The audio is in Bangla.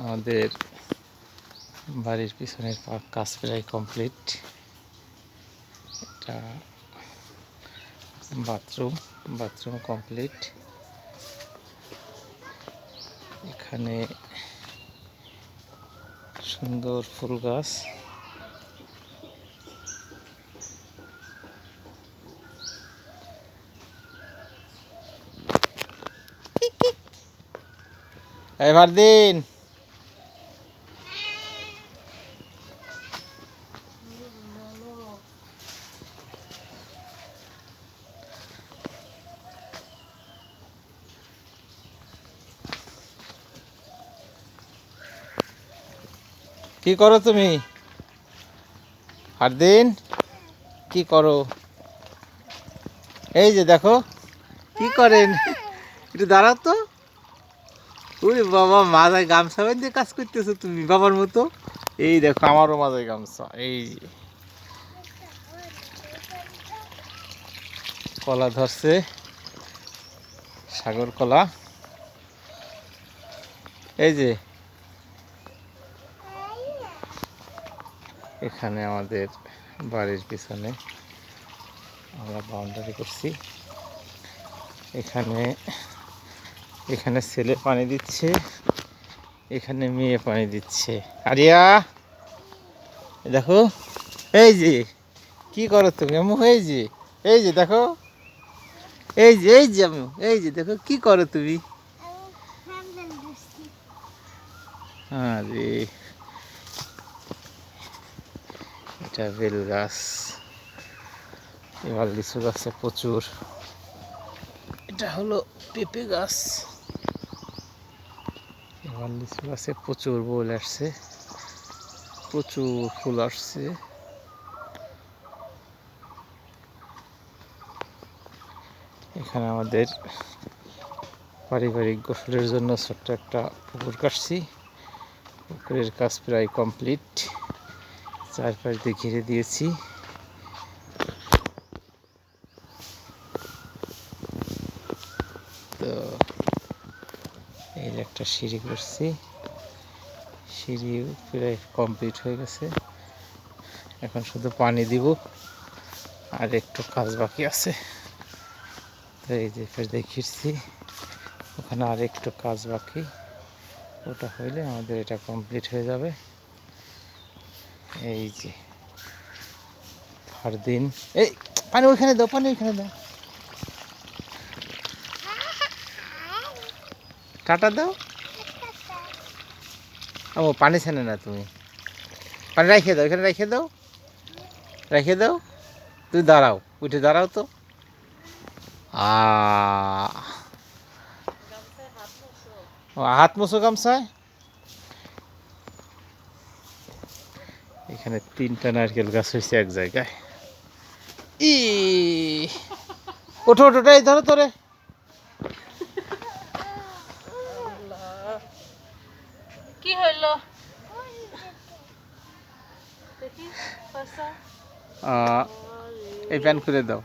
আমাদের বাড়ির পিছনের কাজ প্রায় কমপ্লিট। এটা বাথরুম কমপ্লিট। এখানে সুন্দর ফুল গাছ। এবার দিন কি করো তুমি? ফারদিন কি করো? এই যে দেখো কি করেন, একটু দাঁড়াও তো। ওরে বাবা, মাথায় গামছা বেঁধে কাজ করতেছো তুমি বাবার মতো। এই দেখো আমারও মাথায় গামছা। এই কলা ধরছে, সাগর কলা। এই যে এখানে আমাদের বাড়ির পিছনে আমরা বাউন্ডারি করছি। এখানে ছেলে পানি দিচ্ছে, এখানে মেয়ে পানি দিচ্ছে। আরিয়া দেখো, এই যে কি করো তুমি আম্মু? এই যে দেখো, এই যে আম্মু, এই যে দেখো কি করো তুমি? আরে এটা বেল গাছ। এবার লিচু গাছে প্রচুর। এটা হলো পেঁপে গাছ। এবার লিচু গাছে প্রচুর বল আসছে, প্রচুর ফুল আসছে। এখানে আমাদের পারিবারিক গোসলের জন্য ছোট্ট একটা পুকুর কাটছি। পুকুরের কাজ প্রায় কমপ্লিট। চারপাশ দিয়ে ঘিরে দিয়েছি। তো এই একটা সিঁড়ি করছি, সিঁড়ি প্রায় কমপ্লিট হয়ে গেছে। এখন শুধু পানি দিব, আর একটু কাজ বাকি আছে। তো এই যে দেখিয়েছি, ওখানে আর একটু কাজ বাকি। ওটা হইলে আমাদের এটা কমপ্লিট হয়ে যাবে। এই যে ফারদিন, এই পানি ওইখানে দাও, পানি ওইখানে দাও, টাটা দাও। ও পানি ছানে না তুমি, পানি রেখে দাও, এখানে রেখে দাও, রেখে দাও। তুই দাঁড়াও, উঠে দাঁড়াও তো। হাত মোছো গামছায়। এখানে 3টা নারকেল গাছ হয়েছে এক জায়গায়। ই ওঠো ওঠো, এই ধরো তোরে। কি হইল? এই প্যান করে দাও।